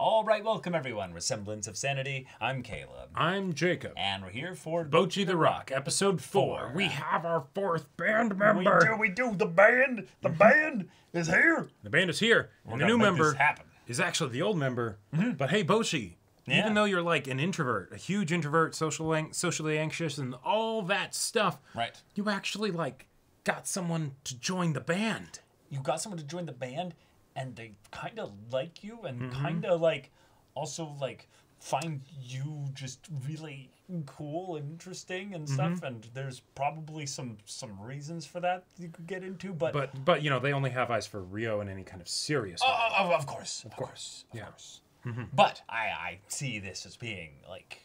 All right, welcome everyone. We're Semblance of Sanity. I'm Caleb. I'm Jacob. And we're here for Bocchi the Rock, episode 4. We have our 4th band member. We do. The band is here. The band is here. We're And the gonna new make member this happen. is actually the old member. But hey, Bocchi, even though you're like an introvert, a huge introvert, socially anxious, and all that stuff, Right. you actually like got someone to join the band. You got someone to join the band, and they kind of like you, and kind of like also like find you just really cool and interesting and stuff. And there's probably some reasons for that you could get into, but you know, they only have eyes for Rio in any kind of serious way. of course. Yeah. But I see this as being like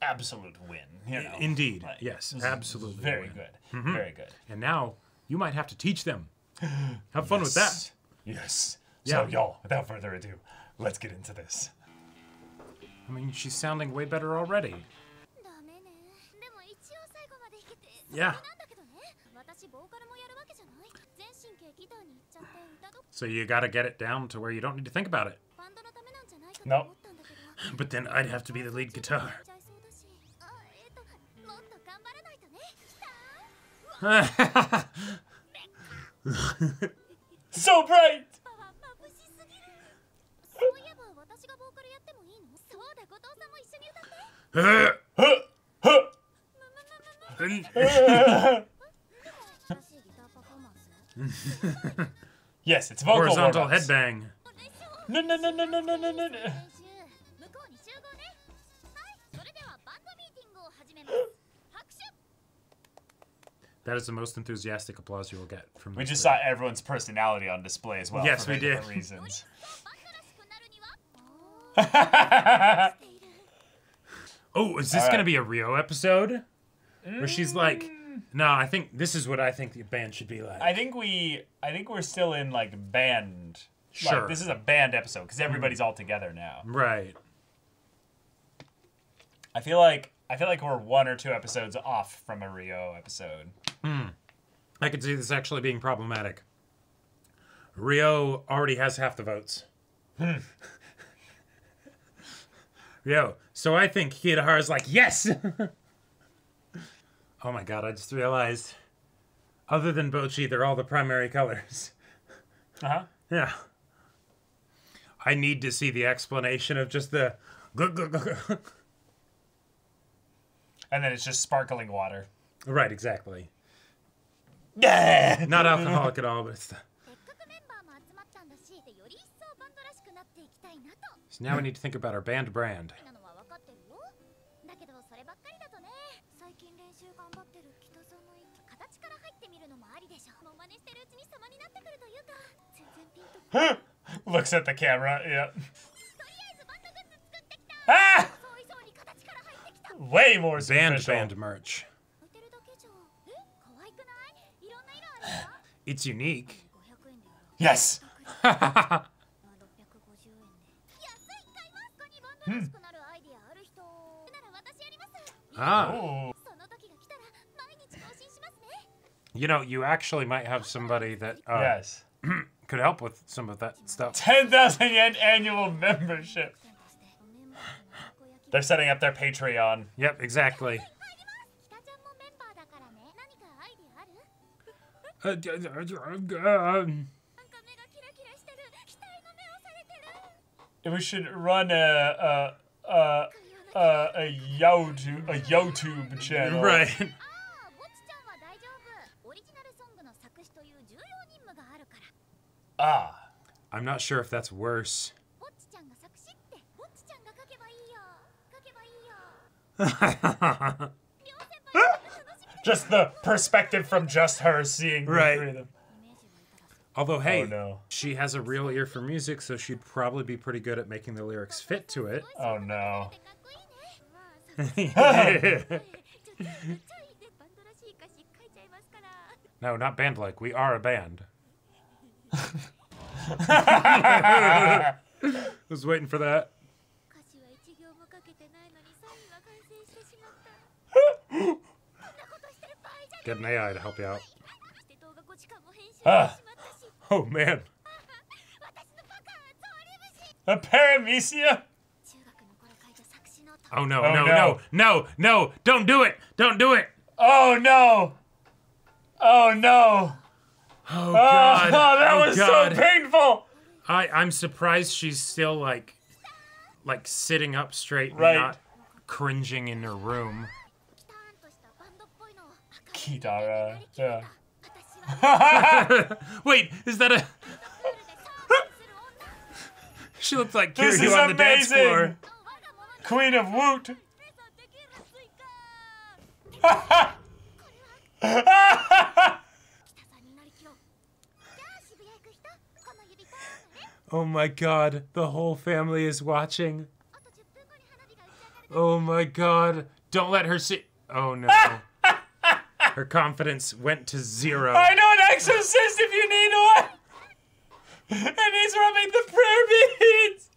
absolute win. You know? Indeed, Like, yes, this is absolutely. very good, very good. And now you might have to teach them. Have fun with that. Yes. Yeah. So y'all, without further ado, let's get into this. I mean, she's sounding way better already. Yeah. So you gotta get it down to where you don't need to think about it. No. But then I'd have to be the lead guitar. So bright! Yes, it's vocal Horizontal warm-ups. headbang. No. That is the most enthusiastic applause you will get from We this just group. saw everyone's personality on display as well. Yes, for we very did. different reasons. Oh, is this gonna be a Rio episode? Where she's like, no, I think this is what I think the band should be like. I think we're still in like band. Sure. Like, this is a band episode because everybody's all together now. Right. I feel like we're 1 or 2 episodes off from a Rio episode. I could see this actually being problematic. Rio already has half the votes. Rio. So I think Kidahara's like, yes! Oh my god, I just realized. Other than Bocchi, they're all the primary colors. Uh-huh. Yeah. I need to see the explanation of just the... And then it's just sparkling water. Right, exactly. Yeah! Not alcoholic at all, but it's the... So now we need to think about our band brand. Looks at the camera, yeah. Ah! Way more superficial. Band merch. It's unique. Yes! Ah. Ooh. You know, you actually might have somebody that Yes. could help with some of that stuff. 10,000 yen annual membership. They're setting up their Patreon. Yep, exactly. We should run a YouTube channel. Right. Ah. I'm not sure if that's worse. Just the perspective from just her seeing the Right. three of them. Although, hey, Oh no. she has a real ear for music, so she'd probably be pretty good at making the lyrics fit to it. Oh no. No, not band-like. We are a band. Was waiting for that. Get an AI to help you out. Ah. Oh, man. A paramecia? Oh no, Oh, no, no. no, no, no, don't do it! Don't do it! Oh no! Oh no! Oh god. Oh, that was god. so painful! I'm surprised she's still like sitting up straight and Right. not cringing in her room. Kitara. Yeah. Wait, is that a She looked like This Kiryu is on the dance floor. amazing! Queen of Woot! Oh my god, the whole family is watching. Oh my god, don't let her see. Oh no. Her confidence went to 0. I know an exorcist if you need one! And he's rubbing the prayer beads!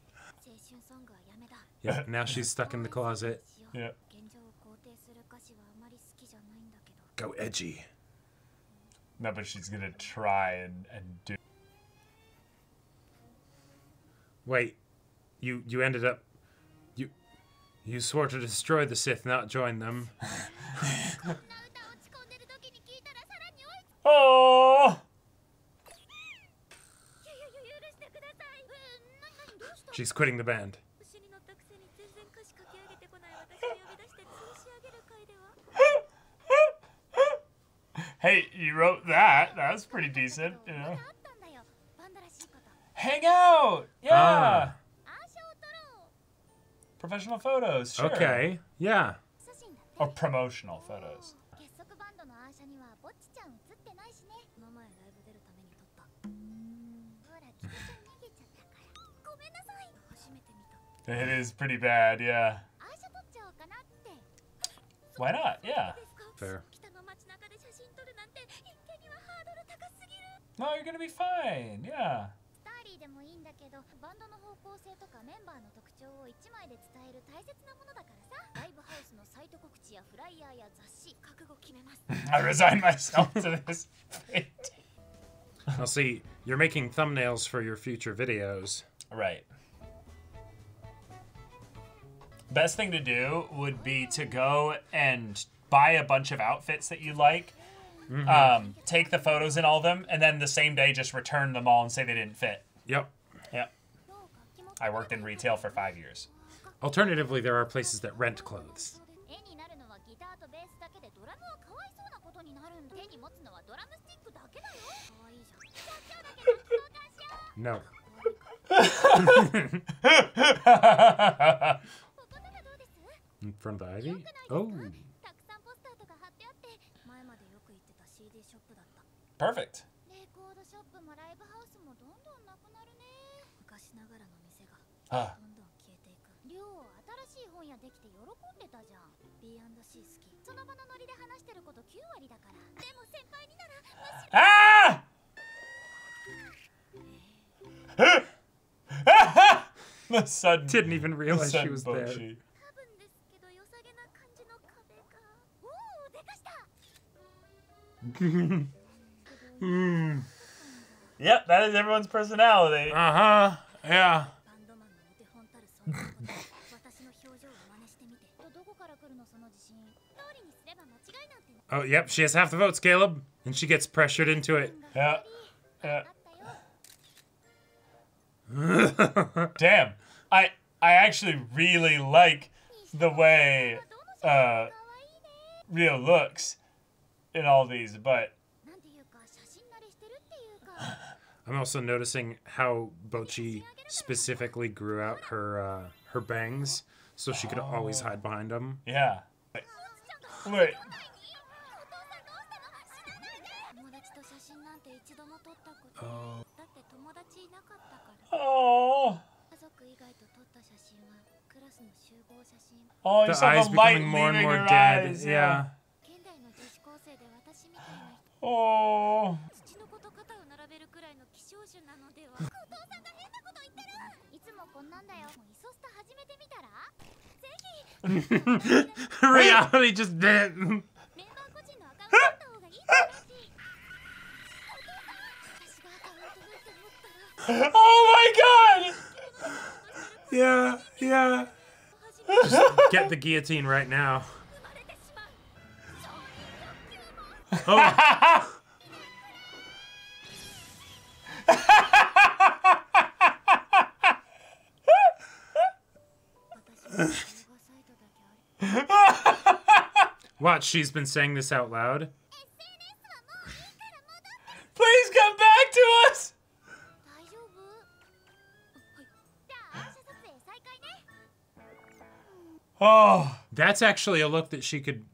Yeah, now she's stuck in the closet. Yeah. Go edgy. No, but she's gonna try and do. Wait, you ended up you swore to destroy the Sith, not join them. Oh! She's quitting the band. Hey, you wrote that. That's pretty decent, you know. Hang out! Yeah! Ah. Professional photos, sure. Okay, yeah. Or promotional photos. It is pretty bad, yeah. Why not? Yeah. Fair. No, you're gonna be fine, yeah. I resign myself to this fate. I'll see. You're making thumbnails for your future videos. Right. Best thing to do would be to go and buy a bunch of outfits that you like, take the photos in all of them, and then the same day just return them all and say they didn't fit. Yep. Yep. I worked in retail for 5 years. Alternatively, there are places that rent clothes. No. In front of the ivy? Oh. Perfect. Ah. Ah! The sudden. Didn't even realize she sudden was there. Bocchi. Yep, that is everyone's personality. Uh-huh. Yeah. Oh, yep, she has half the votes, Caleb. And she gets pressured into it. Yeah. Yeah. Damn. I actually really like the way Rio looks in all these, but I'm also noticing how Bocchi specifically grew out her her bangs so she could always hide behind them. yeah. Wait. Oh. Oh. Oh, you The saw eyes the light becoming more and leaving more her dead. eyes, Yeah. Oh. Reality just did. Oh my god! Yeah, yeah. Just get the guillotine right now. Oh. Watch, she's been saying this out loud. Please come back to us! Oh, That's actually a look that she could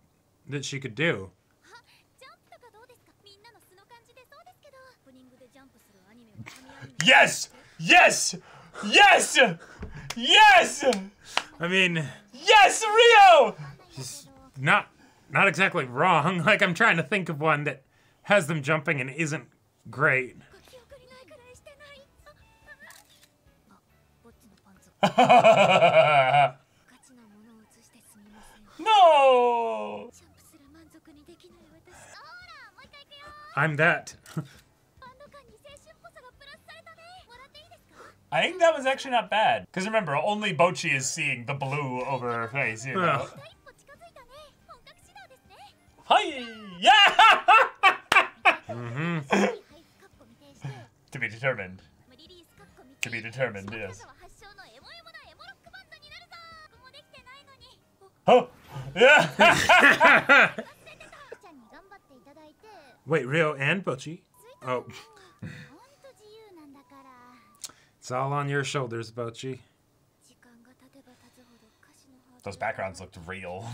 do. yes! Yes! Yes! Yes! I mean, Yes, Rio! she's not exactly wrong. Like, I'm trying to think of one that has them jumping and isn't great. No! I'm that. I think that was actually not bad. Because remember, only Bocchi is seeing the blue over her face, you know? Hi! Yeah! To be determined. To be determined, yes. Oh! Yeah! Wait, Rio and Bocchi? Oh. It's all on your shoulders, Bocchi. Those backgrounds looked real.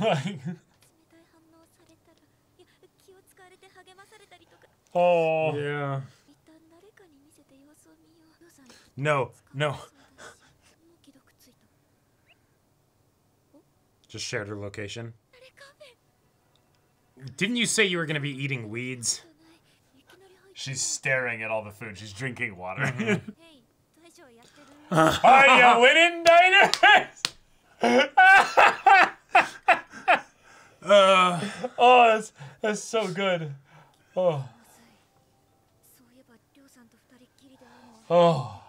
Oh. Yeah. No, no. Just shared her location. Didn't you say you were going to be eating weeds? She's staring at all the food. She's drinking water. Are you winning, diners? Oh, that's so good. Oh. Oh.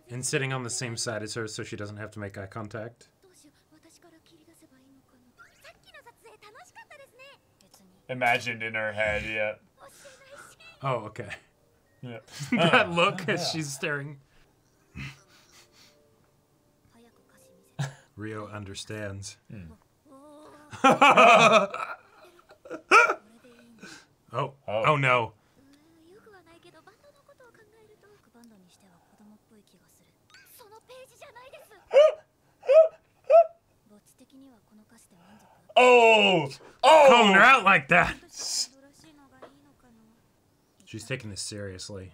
And sitting on the same side as her so she doesn't have to make eye contact. Imagined in her head, yeah. Oh, okay. Yeah. That look as she's staring. Rio understands. Oh. Oh no. Oh! Oh! Calling her out like that. She's taking this seriously.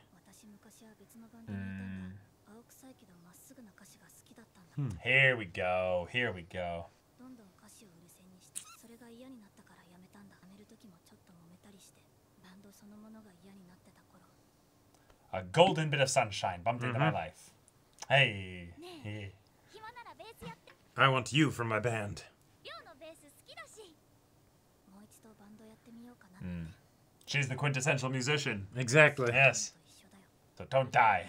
Here we go. Here we go. A golden bit of sunshine bumped into my life. Hey. Hey. I want you for my band. She's the quintessential musician. Exactly. Yes. So don't die.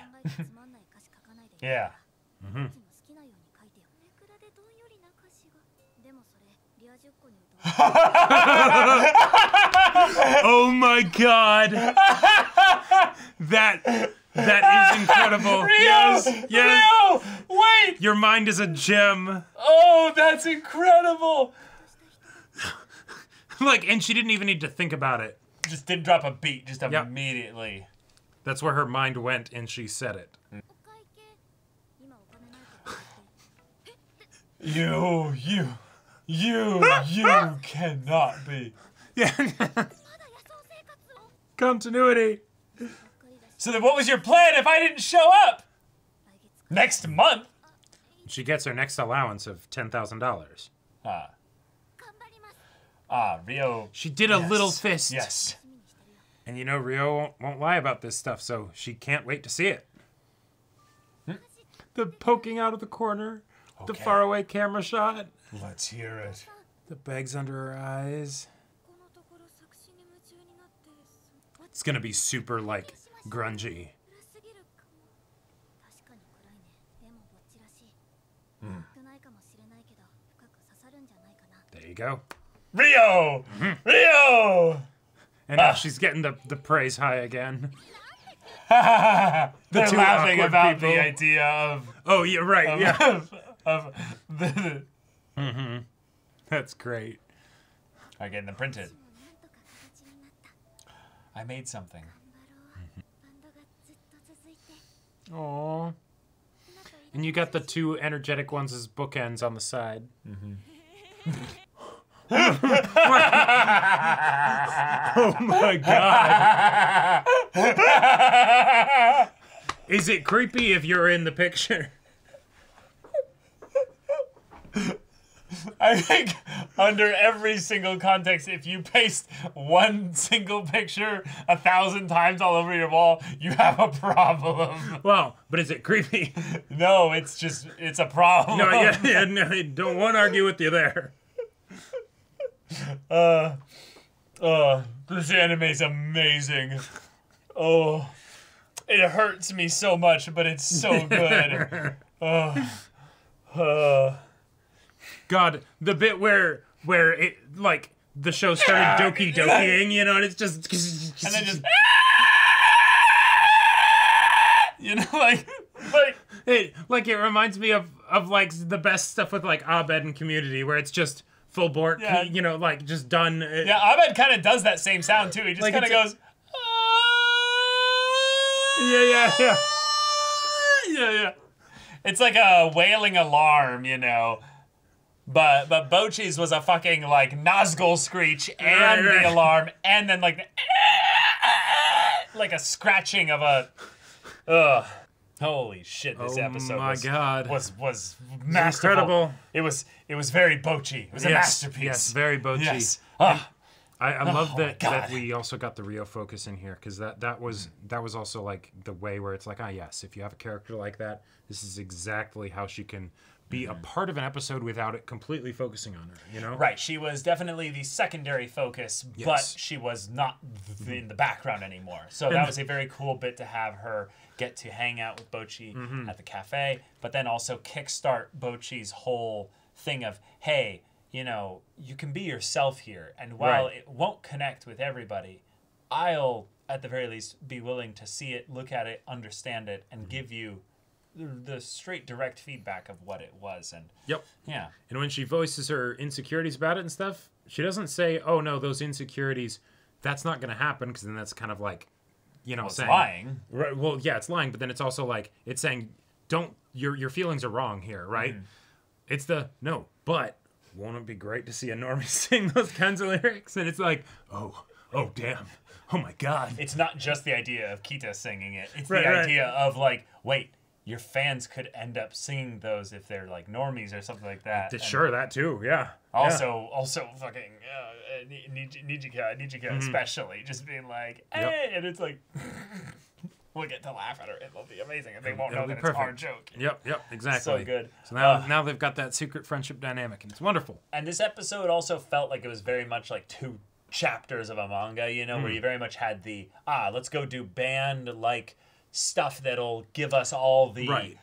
Yeah. Oh my god. That is incredible. Rio! Yes. Yes. Rio! Wait! Your mind is a gem. Oh, that's incredible! Like, and she didn't even need to think about it. Just didn't drop a beat, just Yep. immediately. That's where her mind went and she said it. You cannot be. Yeah. Continuity. So then what was your plan if I didn't show up? Next month? She gets her next allowance of $10,000. Rio. She did a little fist. Yes. And you know Rio won't lie about this stuff, so she can't wait to see it. The poking out of the corner. The Okay. faraway camera shot. Let's hear it. The bags under her eyes. It's gonna be super, like, grungy. There you go. Rio! Rio! And now she's getting the praise high again. They're two laughing awkward about people. the idea of Oh, yeah, right, yeah. of the That's great. getting them printed. I made something. Aww. And you got the two energetic ones as bookends on the side. Oh my god. Is it creepy if you're in the picture? I think under every single context, if you paste one single picture 1,000 times all over your wall, you have a problem. Well, but is it creepy? No, it's a problem. No, yeah, no, I don't want to argue with you there. This anime's amazing. Oh, it hurts me so much, but it's so good. God, the bit where it, like, the show started doki dokiing, you know, and it's just... And then just... You know, it reminds me of like, the best stuff with, like, Abed and Community, where it's just full bork, Yeah. you know, like, just done. Yeah, Abed kind of does that same sound, too. He just Like, kind of it's goes... Yeah. Yeah. It's like a wailing alarm, you know. But Bocchi's was a fucking, like, Nazgul screech and Right. the alarm, and then, like, like a scratching of a... Ugh. Holy shit, this episode was masterful. Incredible. It was very Bocchi. It was a masterpiece. Yes, very Bocchi. Yes. I love my that God. we also got the Rio focus in here, because that was also like the way where it's like, yes, if you have a character like that, this is exactly how she can be a part of an episode without it completely focusing on her, you know? Right, she was definitely the secondary focus, Yes. but she was not in the background anymore. So that was a very cool bit to have her get to hang out with Bocchi at the cafe, but then also kickstart Bocchi's whole thing of, hey, you know, you can be yourself here, and while Right. it won't connect with everybody, I'll, at the very least, be willing to see it, look at it, understand it, and give you the straight, direct feedback of what it was. And Yep. yeah. And when she voices her insecurities about it and stuff, she doesn't say, oh, no, those insecurities, that's not going to happen, because then that's kind of like, you know, Well, it's saying... lying. Right, well, yeah, it's lying, but then it's also like, it's saying, your feelings are wrong here, right? It's the, no, but... won't it be great to see a normie sing those kinds of lyrics? And it's like, oh, damn. Oh, my God. It's not just the idea of Kita singing it. It's Right, the right. idea of, like, wait, your fans could end up singing those if they're, like, normies or something like that. And Sure, that too, yeah. Also fucking Nijika especially, just being like, hey, and it's like, we'll get to laugh at her. It'll be amazing, and they won't know It'll be that it's our perfect. joke. Yep, exactly. So good. So now they've got that secret friendship dynamic, and it's wonderful. And this episode also felt like it was very much like two chapters of a manga, you know, where you very much had the, let's go do band-like stuff that'll give us all the, Right.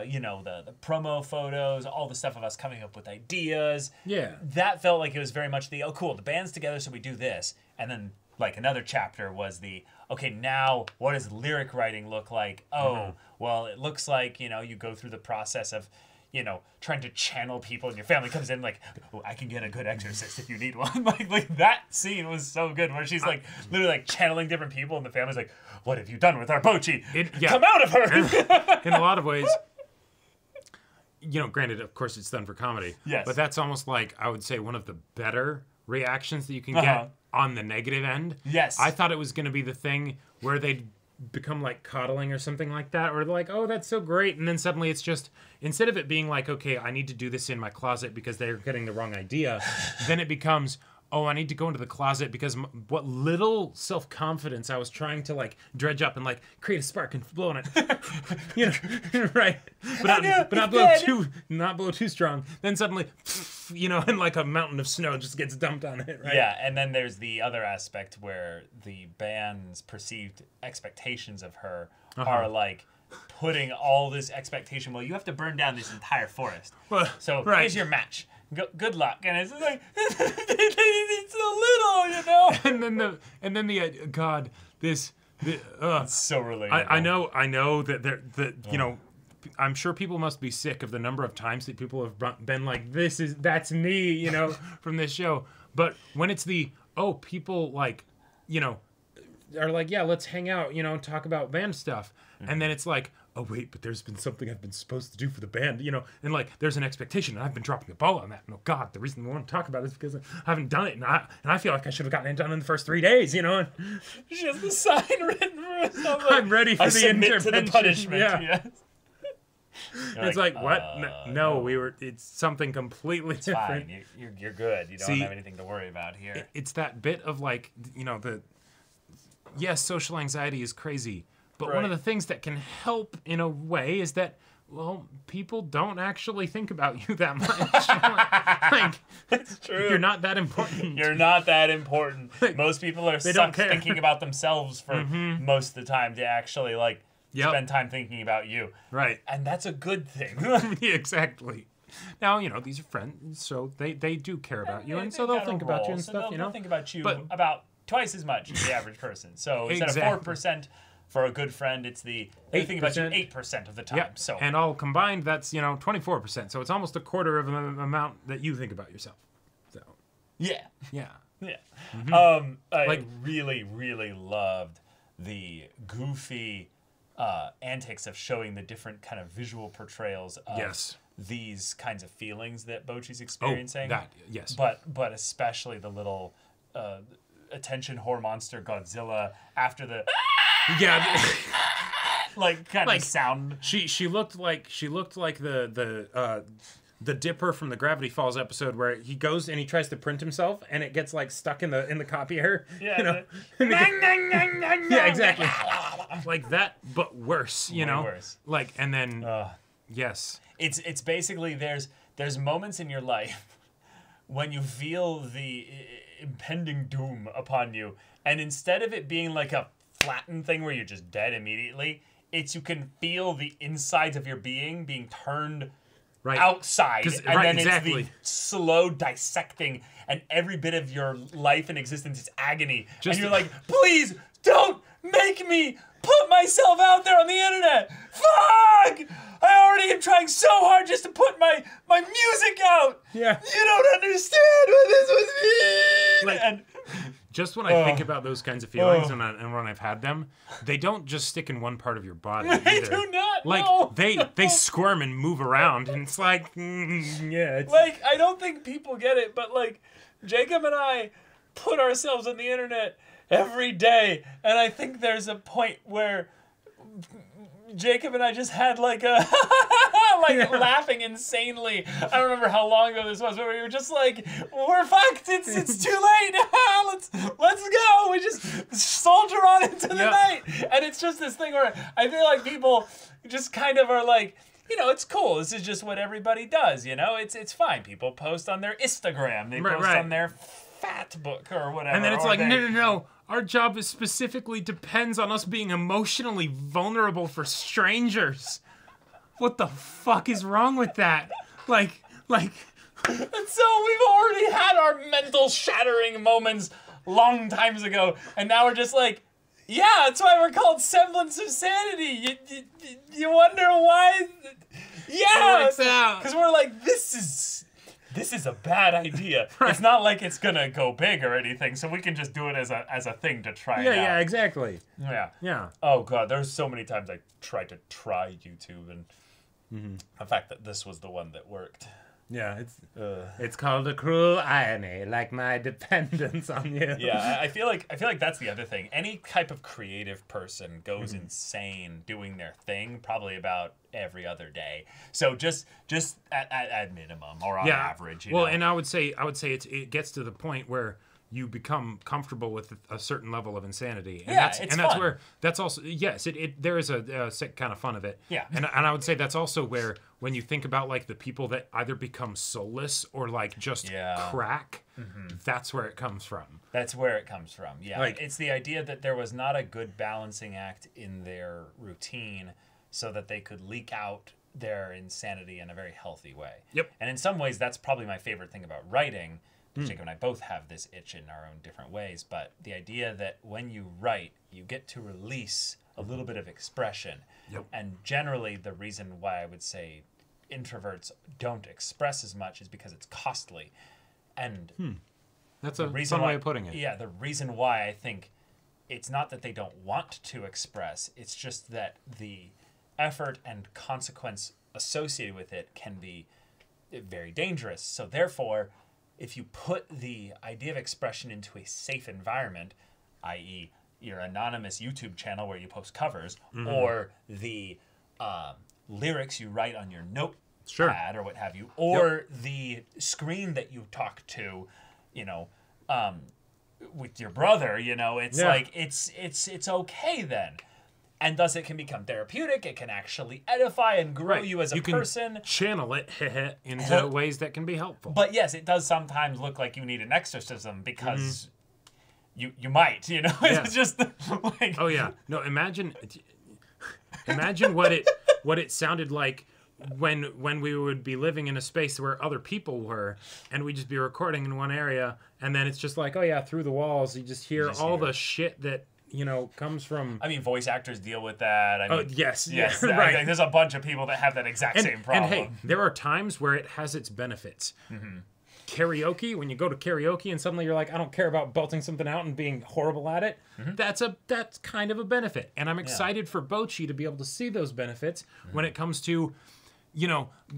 you know, the promo photos, all the stuff of us coming up with ideas. Yeah. That felt like it was very much the, oh, cool, the band's together, so we do this. And then, like, another chapter was the, okay, now what does lyric writing look like? Oh, well, it looks like, you know, you go through the process of, you know, trying to channel people, and your family comes in like, oh, I can get a good exorcist if you need one. like that scene was so good, where she's like literally like channeling different people, and the family's like, what have you done with our Bocchi? Come out of her! In a lot of ways, you know, granted, of course, it's done for comedy. Yes. But that's almost like, I would say, one of the better reactions that you can get on the negative end. Yes. I thought it was going to be the thing where they'd become like coddling or something like that, or like, oh, that's so great, and then suddenly it's just, instead of it being like, okay, I need to do this in my closet because they're getting the wrong idea, then it becomes, oh, I need to go into the closet because what little self-confidence I was trying to like dredge up and like create a spark and blow on it, you know, right? But not blow too strong. Then suddenly, you know, and like a mountain of snow just gets dumped on it, right? Yeah, and then there's the other aspect where the band's perceived expectations of her are like, putting all this expectation. Well, you have to burn down this entire forest. Well, So right. here's your match. Good luck. And it's like it's so little, And then the God, this. It's so relatable. I know that you know, I'm sure people must be sick of the number of times that people have been like, that's me, you know, from this show. But when it's people like, you know, are like, yeah, let's hang out, you know, talk about band stuff. And then it's like, oh wait, but there's been something I've been supposed to do for the band, you know, and like there's an expectation, and I've been dropping the ball on that. And oh God, the reason we want to talk about it is because I haven't done it, and I feel like I should have gotten it done in the first 3 days, you know. And she has the sign written for herself. Like, I'm ready for the intervention. To the punishment. Yeah. Yes. It's like what? No, it's something completely it's different. Fine. You're good. You don't have anything to worry about here. It's that bit of like, you know, yes, social anxiety is crazy. But one of the things that can help in a way is that, well, people don't actually think about you that much. like, it's true. You're not that important. You're not that important. Like, most people are stuck thinking about themselves for most of the time to actually, like, spend time thinking about you. Right. And that's a good thing. Yeah, exactly. Now, you know, these are friends, so they do care about you, and so they'll think about you and stuff, you know. They'll think about you about twice as much as the average person. So instead of 4%, for a good friend, it's they think about you 8% of the time. Yep. So, and all combined, that's 24%. So it's almost a quarter of the amount that you think about yourself. So yeah. I really, really loved the goofy antics of showing the different kind of visual portrayals of these kinds of feelings that Bocchi's experiencing. But especially the little attention whore monster Godzilla after the like kind of sound. She looked like the Dipper from the Gravity Falls episode where he goes and he tries to print himself and it gets like stuck in the copier. Yeah. You know? Yeah, exactly. Like that, but worse. You know. Worse. Like and then yes. It's basically there's moments in your life when you feel the impending doom upon you, and instead of it being like a flattened thing where you're just dead immediately, you can feel the insides of your being turned outside, and then it's the slow dissecting, and every bit of your life and existence is agony, and you're like, please don't make me put myself out there on the internet. Fuck! I already am trying so hard just to put my music out. Yeah. You don't understand what this was mean. Like, just when I think about those kinds of feelings and when I've had them, they don't just stick in one part of your body. They do not. Like no. they squirm and move around, and it's like it's like I don't think people get it, but like Jacob and I put ourselves on the internet every day, and I think there's a point where Jacob and I just had like a laughing insanely. I don't remember how long ago this was, but we were just like, we're fucked. It's too late. Let's go. We just soldier on into the night, and it's just this thing where I feel like people just kind of are like, you know, it's cool. This is just what everybody does. You know, it's fine. People post on their Instagram. They post on their fat book or whatever. And then it's like, no. Our job specifically depends on us being emotionally vulnerable for strangers. What the fuck is wrong with that? Like. And so we've already had our mental shattering moments long times ago, and now we're just like, yeah, that's why we're called Semblance of Sanity. You wonder why? Yeah, because we're like, this is a bad idea. Right. It's not like it's gonna go big or anything, so we can just do it as a thing to try it out. Yeah, exactly. Yeah. Oh god, there's so many times I tried to try YouTube, and the fact that this was the one that worked. Yeah, it's called a cruel irony, like my dependence on you. Yeah, I feel like that's the other thing. Any type of creative person goes insane doing their thing probably about every other day. So just at minimum or on average. You know? And I would say it gets to the point where you become comfortable with a certain level of insanity, and that's fun. Where that's also there is a sick kind of fun of it. Yeah, and I would say that's also where when you think about like the people that either become soulless or like just crack, that's where it comes from. That's where it comes from. Yeah, like, it's the idea that there was not a good balancing act in their routine so that they could leak out their insanity in a very healthy way. Yep. And in some ways, that's probably my favorite thing about writing. Jacob and I both have this itch in our own different ways, but the idea that when you write, you get to release a little bit of expression. Yep. And generally, the reason why I would say introverts don't express as much is because it's costly. And That's a reason fun why, way of putting it. Yeah, the reason why I think it's not that they don't want to express, it's just that the effort and consequence associated with it can be very dangerous. So therefore, if you put the idea of expression into a safe environment, i.e., your anonymous YouTube channel where you post covers, or the lyrics you write on your notepad or what have you, or the screen that you talk to, with your brother, it's like it's okay then. And thus it can become therapeutic. It can actually edify and grow you as a person. Can channel it into ways that can be helpful. But yes, it does sometimes look like you need an exorcism because you might, It's just like... Oh yeah. No, imagine what it sounded like when we would be living in a space where other people were, and we'd just be recording in one area, and then it's just like, oh yeah, through the walls you just hear the shit that comes from... I mean, voice actors deal with that. I mean, yes, right. Like, there's a bunch of people that have that exact same problem. And hey, there are times where it has its benefits. Karaoke, when you go to karaoke and suddenly you're like, I don't care about belting something out and being horrible at it, that's kind of a benefit. And I'm excited for Bocchi to be able to see those benefits when it comes to...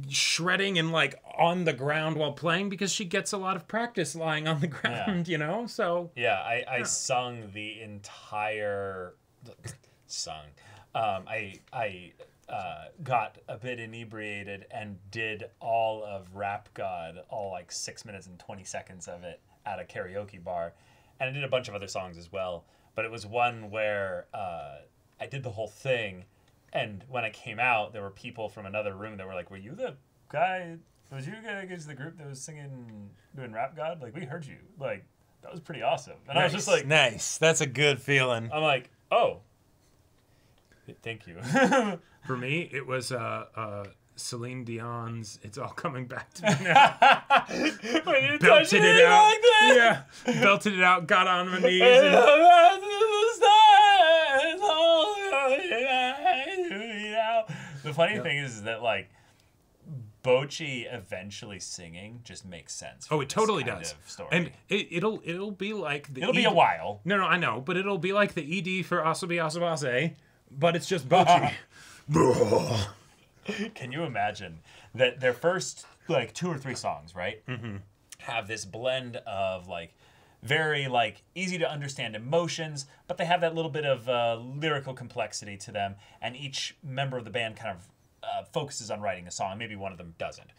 shredding and like on the ground while playing, because she gets a lot of practice lying on the ground, so. Yeah, I sung the entire I got a bit inebriated and did all of Rap God, all like 6 minutes and 20 seconds of it at a karaoke bar. And I did a bunch of other songs as well. But it was one where I did the whole thing. And when I came out, there were people from another room that were like, were you the guy, was you against the group that was doing Rap God? Like, we heard you. Like, that was pretty awesome. And I was just like... Nice. That's a good feeling. I'm like, oh. Thank you. For me, it was Celine Dion's It's All Coming Back to Me Now. When you belted it out. Like that. Yeah. Belted it out, got on my knees. And... The funny thing is that, like, Bocchi eventually singing just makes sense. Oh, it totally does. And it'll be like the... It'll be a while. No, I know. But it'll be like the ED for Asabi Asabase, but it's just Bocchi. Can you imagine that their first, like, 2 or 3 songs, right, have this blend of, like, very, like, easy to understand emotions, but they have that little bit of lyrical complexity to them, and each member of the band kind of focuses on writing a song. Maybe one of them doesn't.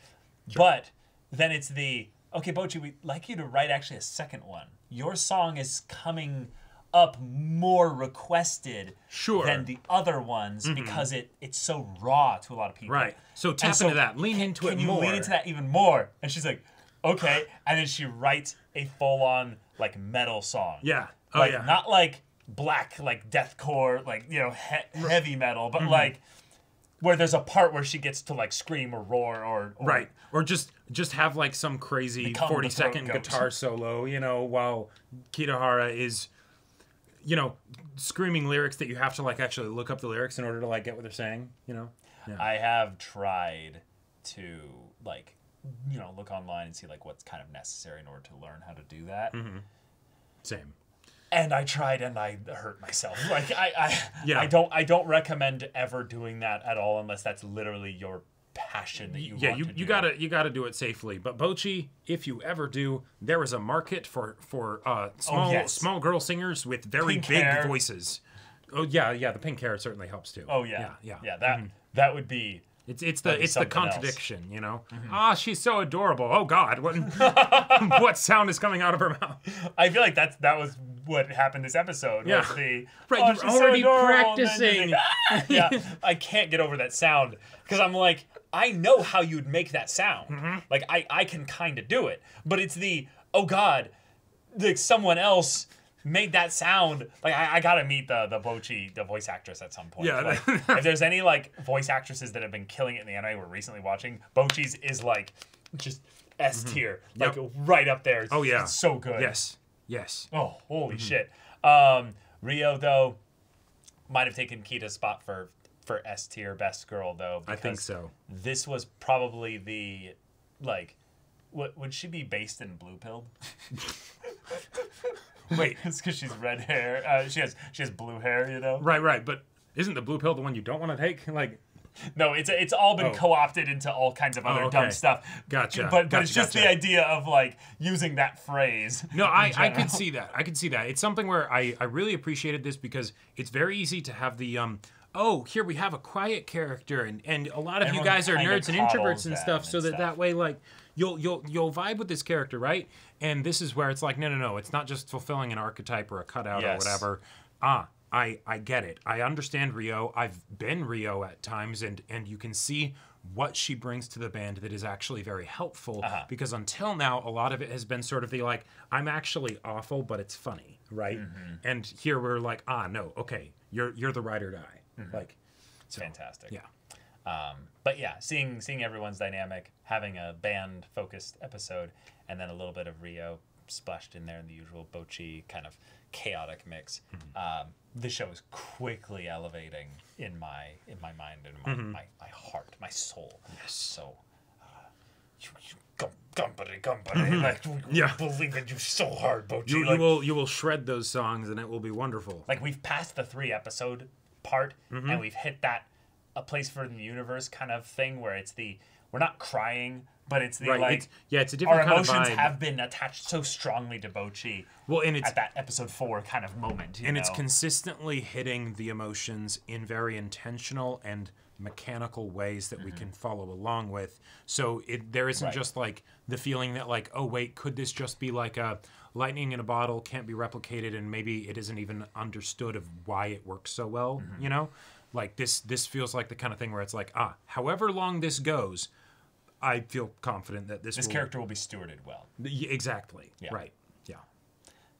Sure. But then it's okay, Bocchi, we'd like you to write actually a second one. Your song is coming up more requested than the other ones because it's so raw to a lot of people. Right. So tap into that. Lean into it more. Can you lean into that even more? And she's like, okay. And then she writes a full-on, like, metal song. Yeah. Oh, like, yeah. Not like black, like deathcore, like, heavy metal, but like where there's a part where she gets to, like, scream or roar or right. Or just have, like, some crazy 40-second guitar solo, while Kitahara is, screaming lyrics that you have to, like, actually look up the lyrics in order to, like, get what they're saying, Yeah. I have tried to, like, look online and see, like, what's kind of necessary in order to learn how to do that. Same. And I tried and I hurt myself. Like, I don't recommend ever doing that at all unless that's literally your passion that you want to do. you gotta do it safely. But Bocchi, if you ever do, there is a market for small girl singers with very big voices. Oh yeah, the pink hair certainly helps too. Oh yeah. That would be... It's the contradiction, Ah, she's so adorable. Oh God, what sound is coming out of her mouth? I feel like that was what happened this episode. Yeah, right. You're already practicing. Yeah, I can't get over that sound because I'm like, I know how you'd make that sound. Like I can kind of do it, but it's oh God, like someone else made that sound. Like, I gotta meet the Bocchi, the voice actress at some point. Yeah. Like, if there's any, like, voice actresses that have been killing it in the anime we're recently watching, Bocchi's is, like, just S tier. Like, right up there. Oh, yeah. It's so good. Yes. Yes. Oh, holy shit. Rio, though, might have taken Kita's spot for S tier best girl, though. I think so. This was probably the, like, what would she be based in Blue Pill? Wait, It's because she's red hair. She has blue hair, you know. right. But isn't the blue pill the one you don't want to take? Like, No, it's all been co-opted into all kinds of other dumb stuff. Gotcha. But it's just the idea of, like, using that phrase. No, I could see that. I could see that. It's something where I really appreciated this because it's very easy to have the oh, here we have a quiet character and a lot of Everyone you guys are kinda nerds and introverts coddles and them stuff, and so that stuff. way like you'll vibe with this character, right? And this is where it's like no, it's not just fulfilling an archetype or a cutout or whatever. I get it. I understand Rio. I've been Rio at times, and you can see what she brings to the band that is actually very helpful. Because until now, a lot of it has been sort of the like, I'm actually awful, but it's funny, right? And here we're like, no, okay, you're the ride or die. Like, It's fantastic. Yeah. But yeah, seeing everyone's dynamic, having a band focused episode, and then a little bit of Rio splashed in there in the usual Bocchi kind of chaotic mix. The show is quickly elevating in my mind and my heart, my soul. Yes. So, Gumpity, like, Yeah. believe in you so hard, Bocchi. You will shred those songs, and it will be wonderful. Like, we've passed the 3-episode part, and we've hit that a place for in the universe kind of thing where it's the we're not crying, but it's the like it's a different our kind of emotions vibe. have been attached so strongly to Bocchi. Well, and it's at that episode 4 kind of moment, it's consistently hitting the emotions in very intentional and mechanical ways that we can follow along with. So there isn't just like the feeling that like, oh wait, could this just be like a lightning in a bottle, can't be replicated, and maybe it isn't even understood of why it works so well, you know? Like this feels like the kind of thing where it's like, however long this goes, I feel confident that this character will be stewarded well. Exactly. Yeah. Right. Yeah.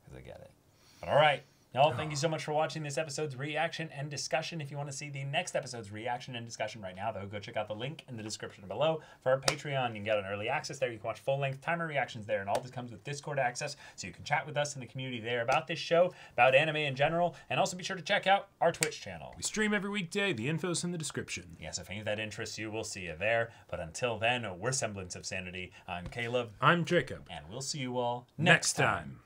Because I get it. But all right. Y'all, thank you so much for watching this episode's reaction and discussion. If you want to see the next episode's reaction and discussion right now, though, go check out the link in the description below for our Patreon. You can get an early access there. You can watch full-length timer reactions there, and all this comes with Discord access, so you can chat with us in the community there about this show, about anime in general, and also be sure to check out our Twitch channel. We stream every weekday. The info's in the description. Yes, if any of that interests you, we'll see you there. But until then, we're Semblance of Sanity. I'm Caleb. I'm Jacob. And we'll see you all Next time.